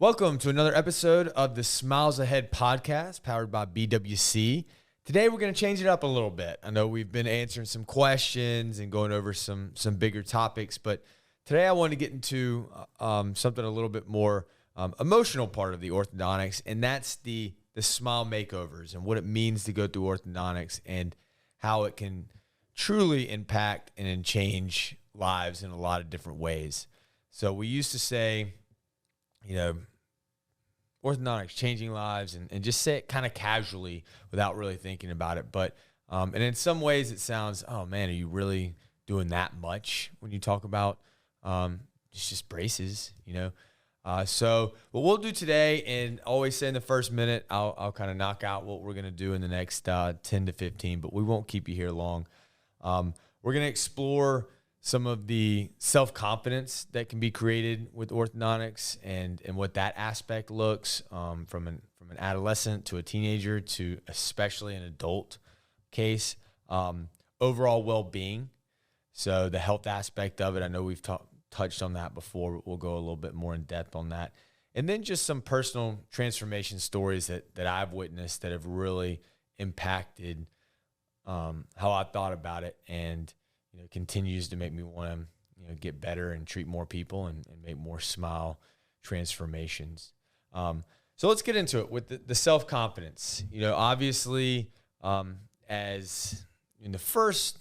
Welcome to another episode of the Smiles Ahead podcast powered by BWC. Today we're going to change it up a little bit. I know we've been answering some questions and going over some bigger topics, but today I want to get into something a little bit more emotional part of the orthodontics, and that's the smile makeovers and what it means to go through orthodontics and how it can truly impact and change lives in a lot of different ways. So we used to say, orthodontics changing lives and just say it kind of casually without really thinking about it. But, and in some ways it sounds, oh man, are you really doing that much when you talk about, it's just braces, So what we'll do today, and always say in the first minute, I'll kind of knock out what we're going to do in the next 10 to 15, but we won't keep you here long. We're going to explore some of the self-confidence that can be created with orthodontics and what that aspect looks from an adolescent to a teenager to especially an adult case. Overall well-being, so the health aspect of it. I know we've touched on that before. We'll go a little bit more in depth on that. And then just some personal transformation stories that I've witnessed that have really impacted how I thought about it, and continues to make me want to get better and treat more people and make more smile transformations. So let's get into it with the self-confidence. Obviously, as in the first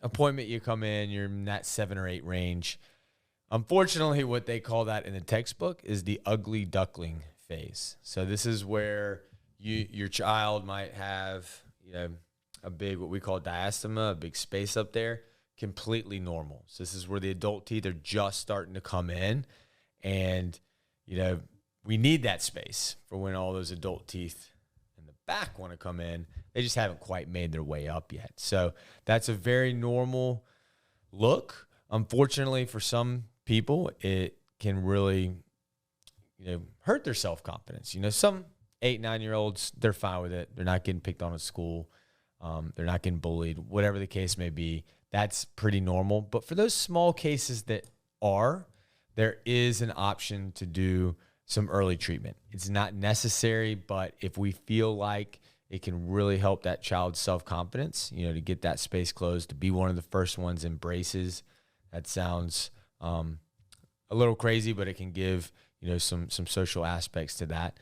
appointment you come in, you're in that 7 or 8 range. Unfortunately, what they call that in the textbook is the ugly duckling phase. So this is where your child might have, a big, what we call diastema, a big space up there, completely normal. So this is where the adult teeth are just starting to come in, and we need that space for when all those adult teeth in the back want to come in. They just haven't quite made their way up yet. So that's a very normal look. Unfortunately, for some people, it can really hurt their self-confidence. Some 8, 9-year-olds, they're fine with it. They're not getting picked on at school. They're not getting bullied, whatever the case may be. That's pretty normal. But for those small cases that there is an option to do some early treatment. It's not necessary, but if we feel like it can really help that child's self-confidence, to get that space closed, to be one of the first ones in braces. That sounds a little crazy, but it can give, some social aspects to that.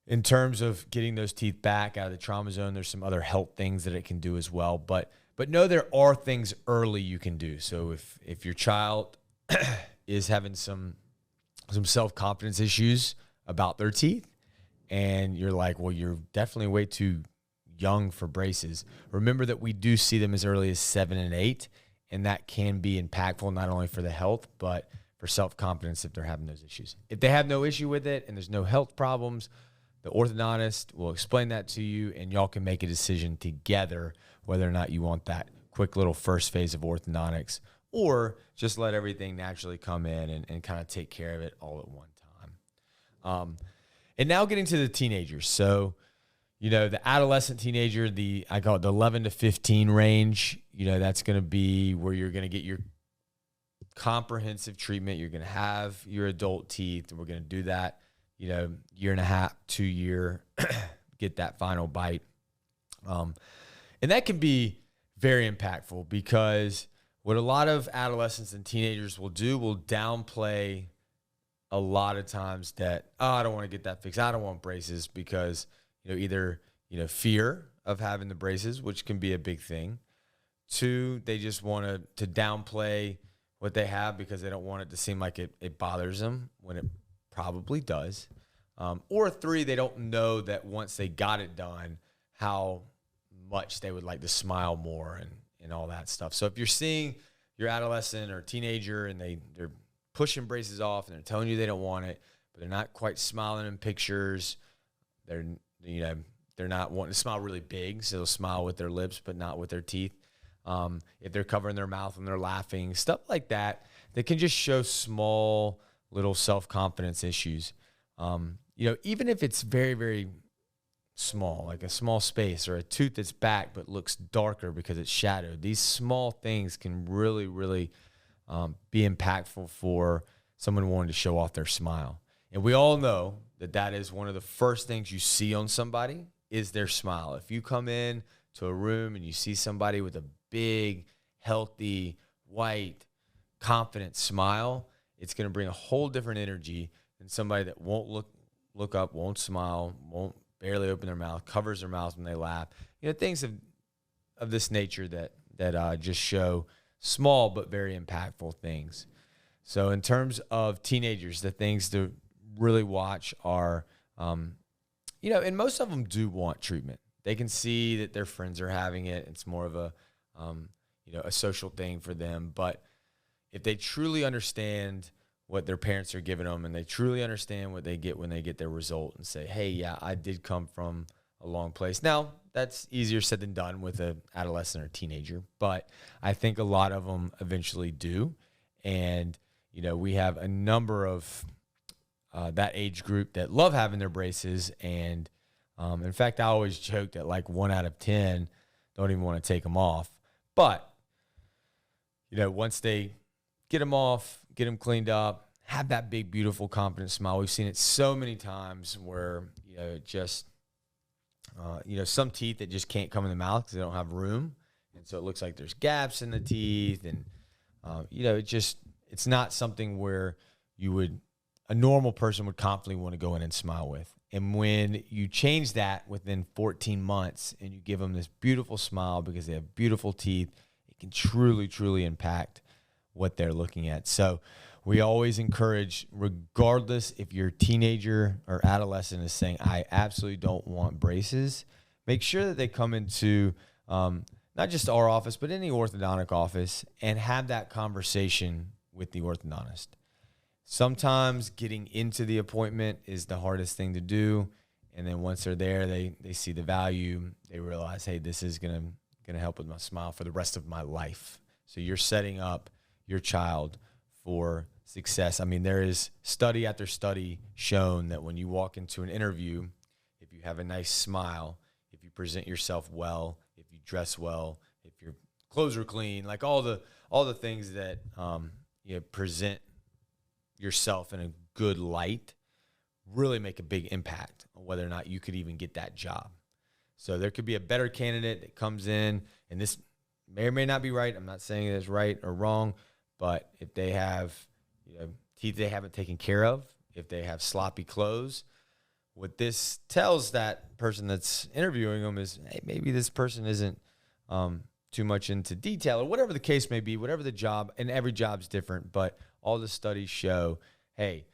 In terms of getting those teeth back out of the trauma zone, there's some other health things that it can do as well. But no, there are things early you can do. So if your child is having some self-confidence issues about their teeth, and you're like, well, you're definitely way too young for braces, remember that we do see them as early as 7 and 8, and that can be impactful not only for the health, but for self-confidence if they're having those issues. If they have no issue with it and there's no health problems, the orthodontist will explain that to you, and y'all can make a decision together whether or not you want that quick little first phase of orthodontics, or just let everything naturally come in and kind of take care of it all at one time. And now getting to the teenagers. So, the adolescent teenager, I call it the 11 to 15 range, that's going to be where you're going to get your comprehensive treatment. You're going to have your adult teeth, and we're going to do that, year and a half, 2 year, get that final bite. And that can be very impactful, because what a lot of adolescents and teenagers will do will downplay a lot of times that, I don't want to get that fixed. I don't want braces, because, either, fear of having the braces, which can be a big thing. 2, they just want to downplay what they have because they don't want it to seem like it bothers them when it probably does. Or 3, they don't know that once they got it done, how much they would like to smile more and all that stuff. So if you're seeing your adolescent or teenager and they're pushing braces off and they're telling you they don't want it, but they're not quite smiling in pictures, they're not wanting to smile really big, so they'll smile with their lips but not with their teeth. If they're covering their mouth and they're laughing, stuff like that can just show small little self-confidence issues. Even if it's very, very small, like a small space or a tooth that's back but looks darker because it's shadowed, these small things can really, really be impactful for someone wanting to show off their smile. And we all know that that is one of the first things you see on somebody is their smile. If you come in to a room and you see somebody with a big, healthy, white, confident smile, it's going to bring a whole different energy than somebody that won't look up, won't smile, won't barely open their mouth, covers their mouth when they laugh. Things of this nature that just show small but very impactful things. So in terms of teenagers, the things to really watch are, and most of them do want treatment. They can see that their friends are having it. It's more of a social thing for them. But if they truly understand what their parents are giving them and they truly understand what they get when they get their result and say, hey, yeah, I did come from a long place. Now, that's easier said than done with an adolescent or teenager, but I think a lot of them eventually do. And, we have a number of that age group that love having their braces. And in fact, I always joke that like 1 out of 10 don't even want to take them off. But, once they get them off, get them cleaned up, have that big, beautiful, confident smile. We've seen it so many times where, some teeth that just can't come in the mouth because they don't have room. And so it looks like there's gaps in the teeth. And, it's not something where a normal person would confidently want to go in and smile with. And when you change that within 14 months and you give them this beautiful smile because they have beautiful teeth, it can truly, truly impact what they're looking at. So we always encourage, regardless if your teenager or adolescent is saying, I absolutely don't want braces, make sure that they come into not just our office, but any orthodontic office and have that conversation with the orthodontist. Sometimes getting into the appointment is the hardest thing to do. And then once they're there, they see the value. They realize, hey, this is gonna help with my smile for the rest of my life. So you're setting up your child for success. I mean, there is study after study shown that when you walk into an interview, if you have a nice smile, if you present yourself well, if you dress well, if your clothes are clean, like all the things that present yourself in a good light, really make a big impact on whether or not you could even get that job. So there could be a better candidate that comes in, and this may or may not be right. I'm not saying it's right or wrong, but if they have teeth they haven't taken care of, if they have sloppy clothes, what this tells that person that's interviewing them is, hey, maybe this person isn't too much into detail, or whatever the case may be, whatever the job, and every job's different, but all the studies show, hey,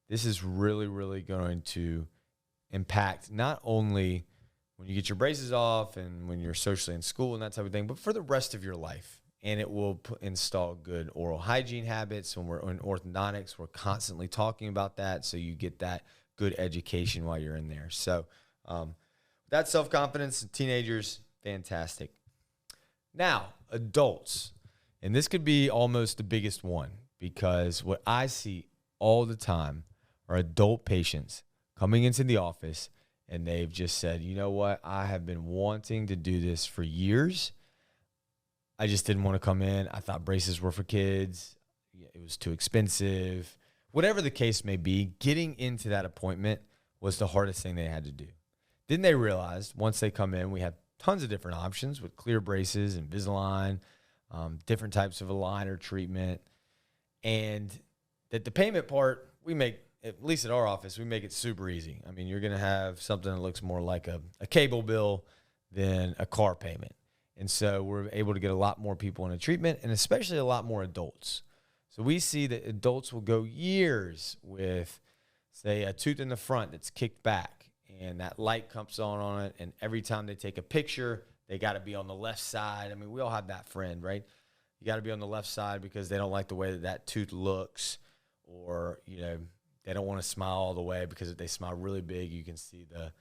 this is really, really going to impact not only when you get your braces off and when you're socially in school and that type of thing, but for the rest of your life. And it will install good oral hygiene habits. When we're in orthodontics, we're constantly talking about that, so you get that good education while you're in there. So that self-confidence in teenagers, fantastic. Now, adults, and this could be almost the biggest one, because what I see all the time are adult patients coming into the office and they've just said, you know what, I have been wanting to do this for years. I just didn't want to come in. I thought braces were for kids. It was too expensive. Whatever the case may be, getting into that appointment was the hardest thing they had to do. Then they realized once they come in, we have tons of different options with clear braces, Invisalign, different types of aligner treatment, and that the payment part, we make, at least at our office, we make it super easy. I mean, you're going to have something that looks more like a cable bill than a car payment. And so we're able to get a lot more people in a treatment, and especially a lot more adults. So we see that adults will go years with, say, a tooth in the front that's kicked back, and that light comes on it, and every time they take a picture, they got to be on the left side. I mean, we all have that friend, right? You got to be on the left side because they don't like the way that tooth looks, or, they don't want to smile all the way because if they smile really big, you can see the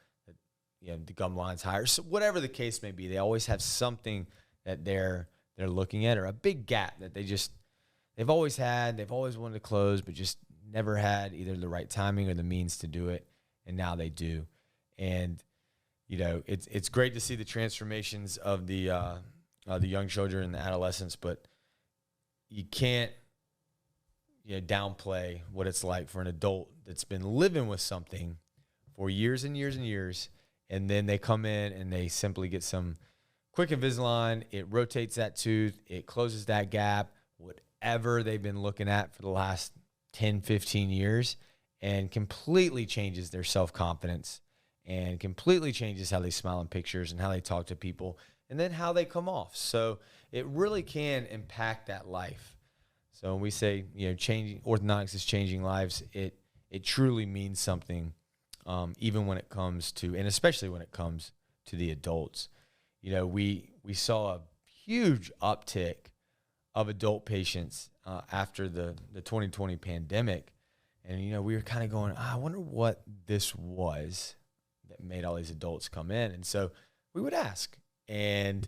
gum line's higher. So whatever the case may be, they always have something that they're looking at, or a big gap that they've always wanted to close, but just never had either the right timing or the means to do it. And now they do. And, it's great to see the transformations of the young children and the adolescents, but you can't downplay what it's like for an adult that's been living with something for years and years and years, and then they come in and they simply get some quick Invisalign. It rotates that tooth. It closes that gap, whatever they've been looking at for the last 10, 15 years, and completely changes their self-confidence and completely changes how they smile in pictures and how they talk to people and then how they come off. So it really can impact that life. So when we say, changing orthodontics is changing lives, it truly means something, even when it comes to, and especially when it comes to the adults. We saw a huge uptick of adult patients after the 2020 pandemic. And, we were kind of going, I wonder what this was that made all these adults come in. And so we would ask. And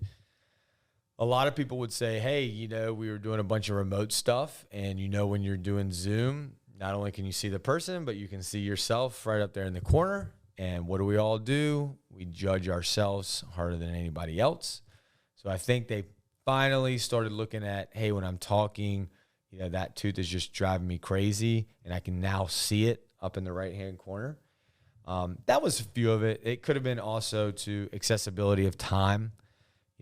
a lot of people would say, hey, we were doing a bunch of remote stuff. And, when you're doing Zoom, not only can you see the person, but you can see yourself right up there in the corner. And what do we all do? We judge ourselves harder than anybody else. So I think they finally started looking at, hey, when I'm talking, that tooth is just driving me crazy, and I can now see it up in the right-hand corner. That was a few of it. It could have been also to accessibility of time.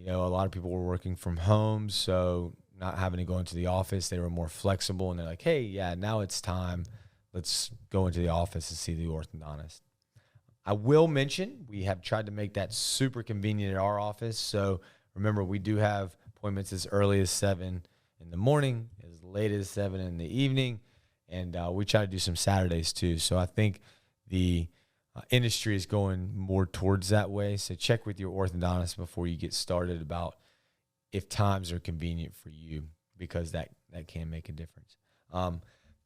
A lot of people were working from home, so not having to go into the office, they were more flexible, and they're like, hey, yeah, now it's time. Let's go into the office and see the orthodontist. I will mention we have tried to make that super convenient at our office. So remember, we do have appointments as early as 7 in the morning, as late as 7 in the evening, and we try to do some Saturdays too. So I think the industry is going more towards that way. So check with your orthodontist before you get started about if times are convenient for you, because that can make a difference.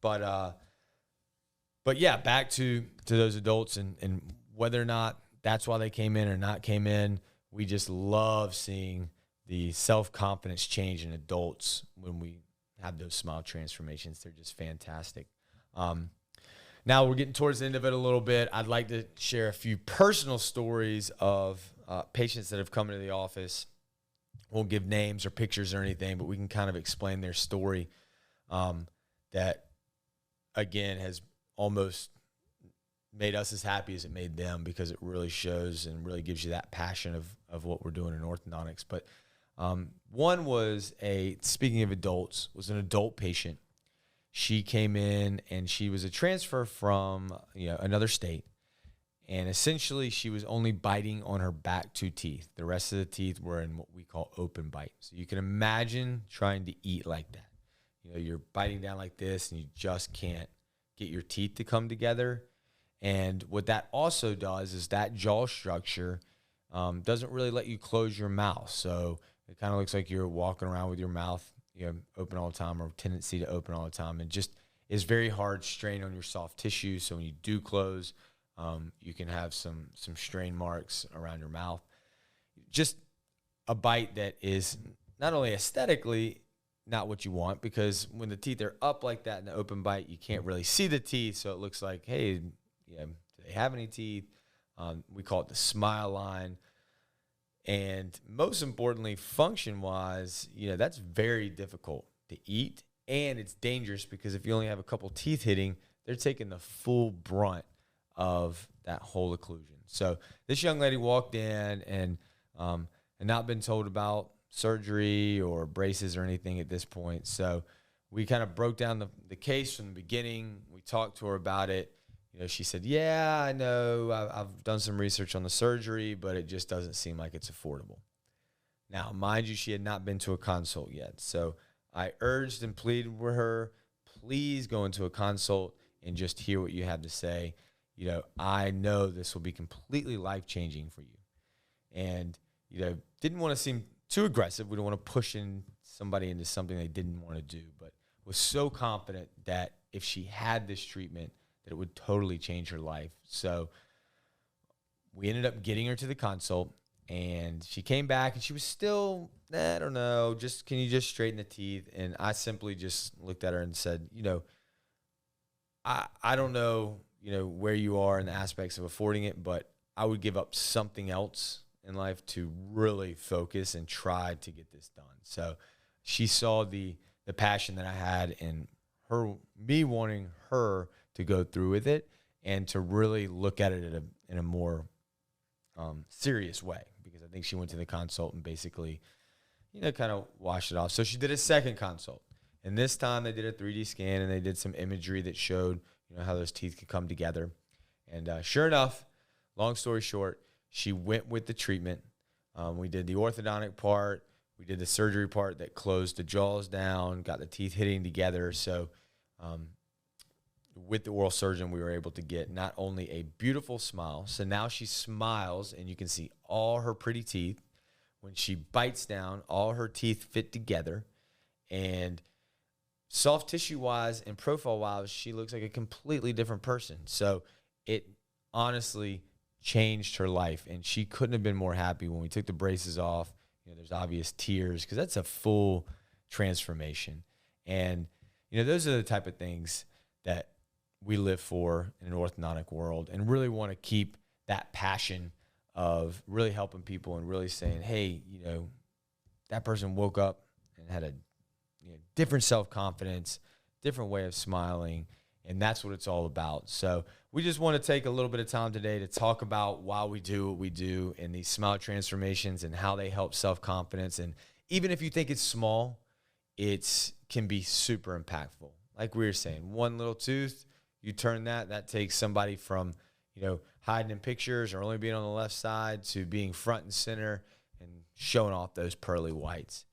But yeah, back to those adults and whether or not that's why they came in or not came in. We just love seeing the self-confidence change in adults when we have those smile transformations. They're just fantastic. Now we're getting towards the end of it a little bit. I'd like to share a few personal stories of patients that have come into the office. Won't give names or pictures or anything, but we can kind of explain their story that, again, has almost made us as happy as it made them, because it really shows and really gives you that passion of what we're doing in orthodontics. But one was speaking of adults, was an adult patient. She came in and she was a transfer from another state. And essentially she was only biting on her back 2 teeth. The rest of the teeth were in what we call open bite. So you can imagine trying to eat like that. You're biting down like this and you just can't get your teeth to come together. And what that also does is that jaw structure doesn't really let you close your mouth. So it kind of looks like you're walking around with your mouth open all the time, or tendency to open all the time. And just is very hard strain on your soft tissue. So when you do close, you can have some strain marks around your mouth. Just a bite that is not only aesthetically not what you want, because when the teeth are up like that in the open bite, you can't really see the teeth. So it looks like, hey, do they have any teeth? We call it the smile line. And most importantly, function-wise, that's very difficult to eat. And it's dangerous because if you only have a couple teeth hitting, they're taking the full brunt of that whole occlusion. So this young lady walked in and had not been told about surgery or braces or anything at this point. So we kind of broke down the case from the beginning. We talked to her about it. She said, yeah, I know, I've done some research on the surgery, but it just doesn't seem like it's affordable. Now, mind you, she had not been to a consult yet. So I urged and pleaded with her, please go into a consult and just hear what you have to say. I know this will be completely life-changing for you. And, didn't want to seem too aggressive. We don't want to push somebody into something they didn't want to do, but was so confident that if she had this treatment, that it would totally change her life. So we ended up getting her to the consult, and she came back and she was still, I don't know, can you just straighten the teeth? And I simply just looked at her and said, I don't know, where you are in the aspects of affording it, but I would give up something else in life to really focus and try to get this done. So she saw the passion that I had in me wanting her to go through with it and to really look at it in a more serious way, because I think she went to the consult and basically, kind of washed it off. So she did a second consult, and this time they did a 3D scan and they did some imagery that showed, how those teeth could come together. And sure enough, long story short, she went with the treatment. We did the orthodontic part. We did the surgery part that closed the jaws down, got the teeth hitting together. So with the oral surgeon, we were able to get not only a beautiful smile, so now she smiles and you can see all her pretty teeth. When she bites down, all her teeth fit together. And soft tissue-wise and profile-wise, she looks like a completely different person. So it honestly changed her life, and she couldn't have been more happy. When we took the braces off, there's obvious tears because that's a full transformation. And, those are the type of things that we live for in an orthodontic world, and really want to keep that passion of really helping people and really saying, hey, that person woke up and had a different self-confidence, different way of smiling, and that's what it's all about. So we just want to take a little bit of time today to talk about why we do what we do and these smile transformations and how they help self-confidence. And even if you think it's small, it can be super impactful. Like we were saying, one little tooth, you turn that takes somebody from, hiding in pictures or only being on the left side to being front and center and showing off those pearly whites.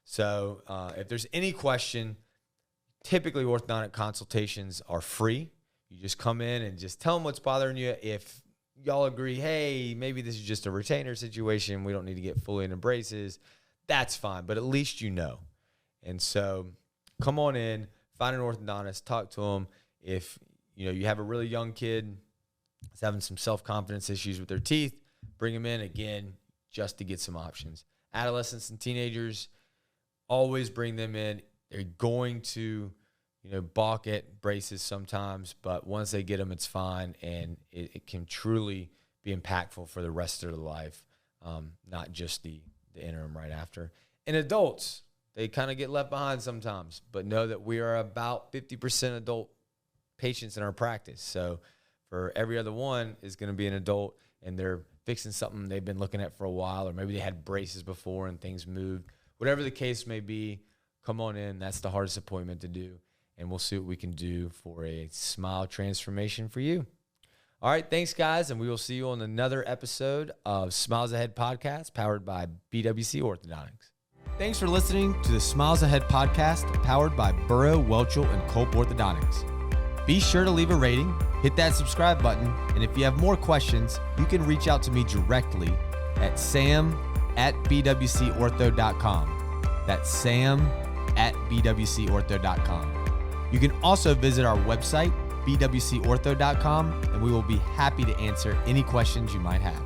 So if there's any question, typically orthodontic consultations are free. You just come in and just tell them what's bothering you. If y'all agree, hey, maybe this is just a retainer situation, we don't need to get fully into braces, that's fine, but at least you know. And so come on in, find an orthodontist, talk to them. If you have a really young kid that's having some self-confidence issues with their teeth, bring them in again just to get some options. Adolescents and teenagers, always bring them in. They're going to, balk at braces sometimes, but once they get them, it's fine, and it can truly be impactful for the rest of their life, not just the interim right after. And adults, they kind of get left behind sometimes, but know that we are about 50% adult patients in our practice. So for every other one is going to be an adult, and they're fixing something they've been looking at for a while, or maybe they had braces before and things moved. Whatever the case may be, come on in. That's the hardest appointment to do, and we'll see what we can do for a smile transformation for you. All right, thanks, guys, and we will see you on another episode of Smiles Ahead Podcast, powered by BWC Orthodontics. Thanks for listening to the Smiles Ahead Podcast, powered by Burrow Welchel Culp Orthodontics. Be sure to leave a rating, hit that subscribe button, and if you have more questions, you can reach out to me directly at sam@bwcortho.com. That's sam@bwcortho.com. You can also visit our website, bwcortho.com, and we will be happy to answer any questions you might have.